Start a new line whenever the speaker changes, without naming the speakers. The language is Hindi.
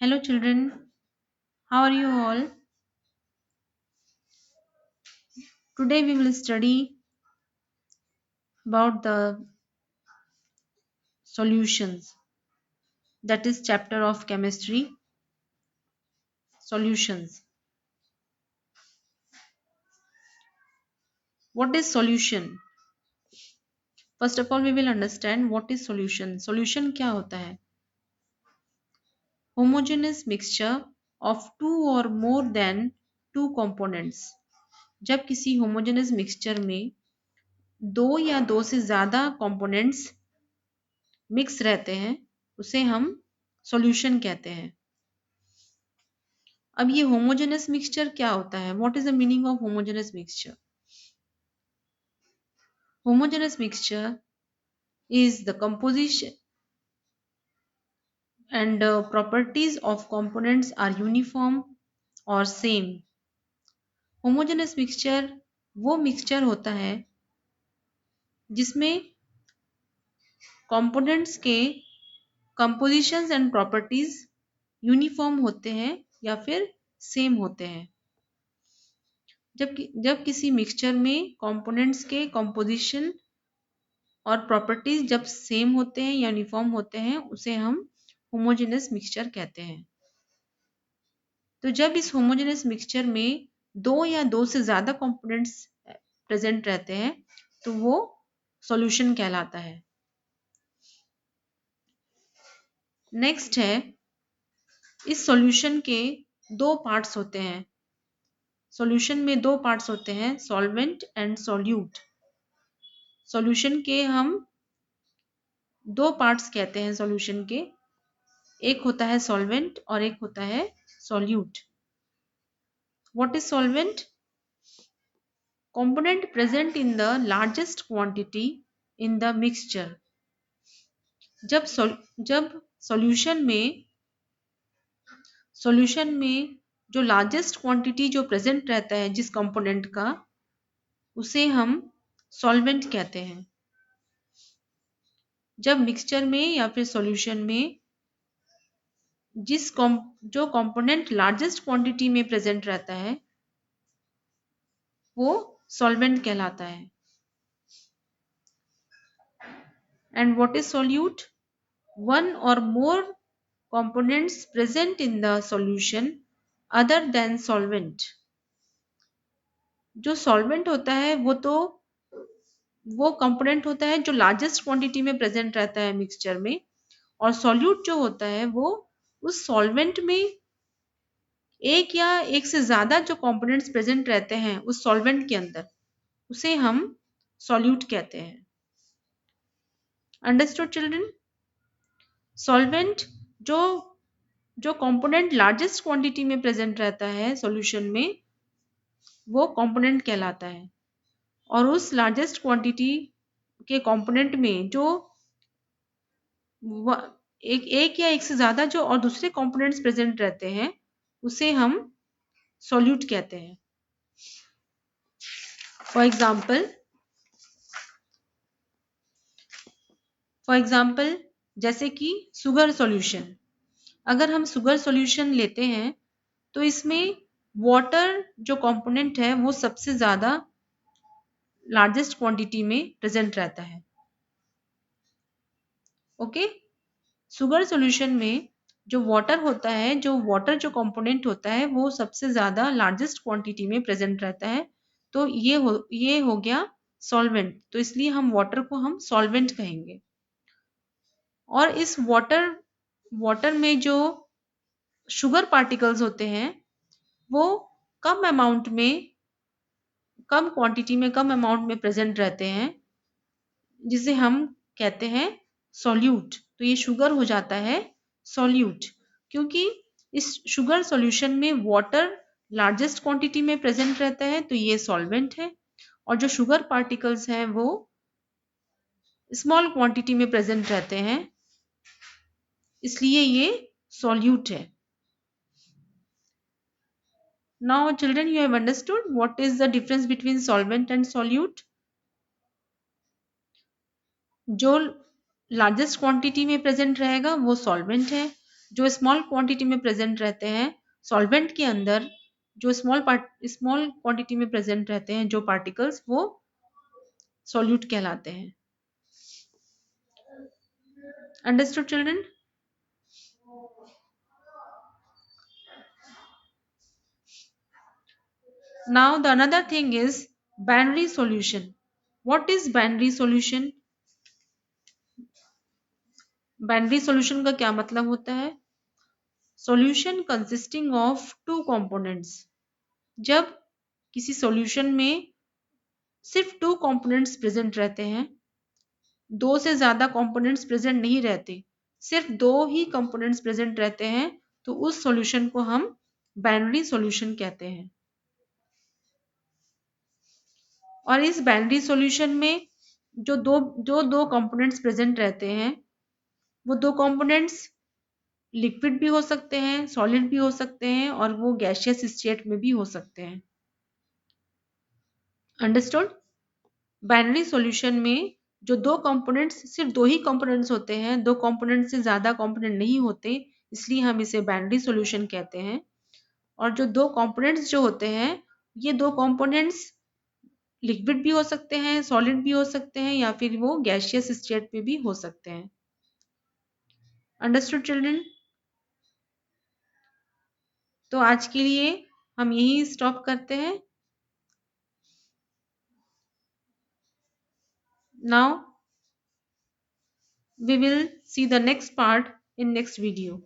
Hello, children. How are you all? Today we will study about the solutions. That is chapter of chemistry, solutions. What is solution? First of all, we will understand what is solution. Solution क्या होता है? Homogeneous mixture of two or more than two components. जब किसी homogeneous mixture में दो या दो से ज़्यादा components मिक्स रहते हैं, उसे हम solution कहते हैं. अब ये होमोजेनस मिक्सचर क्या होता है? What is the meaning of homogeneous mixture? Homogeneous mixture is the composition and properties of components are uniform or same. Homogeneous mixture वो मिक्सचर होता है जिसमें कंपोनेंट्स के कंपोजिशंस एंड प्रॉपर्टीज यूनिफॉर्म होते हैं या फिर सेम होते हैं. जब किसी मिक्सचर में कंपोनेंट्स के कंपोजिशन और प्रॉपर्टीज जब सेम होते हैं या यूनिफॉर्म होते हैं, उसे हम होमोजेनस मिक्सचर कहते हैं. तो जब इस होमोजेनस मिक्सचर में दो या दो से ज्यादा कंपोनेंट्स प्रेजेंट रहते हैं तो वो सॉल्यूशन कहलाता है. नेक्स्ट है, इस सॉल्यूशन के दो पार्ट्स होते हैं. सॉल्यूशन में दो पार्ट्स होते हैं, सॉल्वेंट एंड सॉल्यूट. सॉल्यूशन के हम दो पार्ट्स कहते हैं सॉल्यूशन के. एक होता है सॉल्वेंट और एक होता है solute. What is solvent? Component present in the largest quantity in the mixture. जब सॉल्यूशन में जो लार्जेस्ट क्वांटिटी जो प्रेजेंट रहता है जिस कंपोनेंट का, उसे हम सॉल्वेंट कहते हैं. जब मिक्सचर में या फिर सॉल्यूशन में जो कंपोनेंट लार्जेस्ट क्वांटिटी में प्रेजेंट रहता है वो सॉल्वेंट कहलाता है. And what is solute? One or more components present in the solution other than solvent. जो सॉल्वेंट होता है वो कंपोनेंट होता है जो लार्जेस्ट क्वांटिटी में प्रेजेंट रहता है मिक्सचर में, और सॉल्यूट जो होता है वो उस सॉल्वेंट में एक या एक से ज्यादा जो कंपोनेंट्स प्रेजेंट रहते हैं उस सॉल्वेंट के अंदर, उसे हम सॉल्यूट कहते हैं. Understood children? सॉल्वेंट जो जो कंपोनेंट लार्जेस्ट क्वांटिटी में प्रेजेंट रहता है सॉल्यूशन में, वो कंपोनेंट कहलाता है. और उस लार्जेस्ट क्वांटिटी के कंपोनेंट में जो एक या एक से ज्यादा जो और दूसरे कंपोनेंट्स प्रेजेंट रहते हैं उसे हम सॉल्यूट कहते हैं. फॉर एग्जाम्पल जैसे कि शुगर सॉल्यूशन. अगर हम शुगर सॉल्यूशन लेते हैं तो इसमें वाटर जो कंपोनेंट है वो सबसे ज्यादा लार्जेस्ट क्वांटिटी में प्रेजेंट रहता है. ओके. शुगर सॉल्यूशन में जो वाटर जो कंपोनेंट होता है वो सबसे ज्यादा लार्जेस्ट क्वांटिटी में प्रेजेंट रहता है. तो ये हो गया सॉल्वेंट. तो इसलिए वाटर को हम सॉल्वेंट कहेंगे. और इस वाटर में जो शुगर पार्टिकल्स होते हैं वो कम अमाउंट में प्रेजेंट रहते हैं, जिसे हम कहते हैं सॉल्यूट. तो ये शुगर हो जाता है सॉल्यूट, क्योंकि इस शुगर सॉल्यूशन में वाटर लार्जेस्ट क्वांटिटी में प्रेजेंट रहता है, तो ये सॉल्वेंट है. और जो शुगर पार्टिकल्स हैं वो स्मॉल क्वांटिटी में प्रेजेंट रहते हैं, इसलिए ये सॉल्यूट है. Now children, you have understood what is the difference between solvent and solute. जो लार्जेस्ट क्वांटिटी में प्रेजेंट रहेगा वो सॉल्वेंट है, जो स्मॉल क्वांटिटी में प्रेजेंट रहते हैं सॉल्वेंट के अंदर, जो स्मॉल क्वांटिटी में प्रेजेंट रहते हैं जो पार्टिकल्स, वो सॉल्यूट कहलाते हैं। Understood children? Now the another thing is binary solution. What is binary solution? Binary solution का क्या मतलब होता है? Solution consisting of two components. जब किसी solution में सिर्फ टू components प्रेजेंट रहते हैं, दो से ज्यादा components प्रेजेंट नहीं रहते, सिर्फ दो ही components प्रेजेंट रहते हैं, तो उस solution को हम binary solution कहते हैं। और इस बाइनरी सॉल्यूशन में जो दो कंपोनेंट्स प्रेजेंट रहते हैं, वो दो कंपोनेंट्स लिक्विड भी हो सकते हैं, सॉलिड भी हो सकते हैं, और वो गैसियस स्टेट में भी हो सकते हैं। अंडरस्टूड? बाइनरी सॉल्यूशन में जो दो कंपोनेंट्स, सिर्फ दो ही कंपोनेंट्स होते हैं, दो कंपोनेंट से ज्यादा कंपोनेंट नहीं होते, इसलिए हम इसे बाइनरी सॉल्यूशन कहते हैं। और जो दो कंपोनेंट्स जो होते हैं, ये दो कंपोनेंट्स लिक्विड भी हो सकते हैं, सॉलिड भी हो सकते हैं, या फिर वो गैसियस स्टेट में भी हो सकते हैं। Understood children? तो आज के लिए हम यही स्टॉप करते हैं। Now we will see the next part in next video.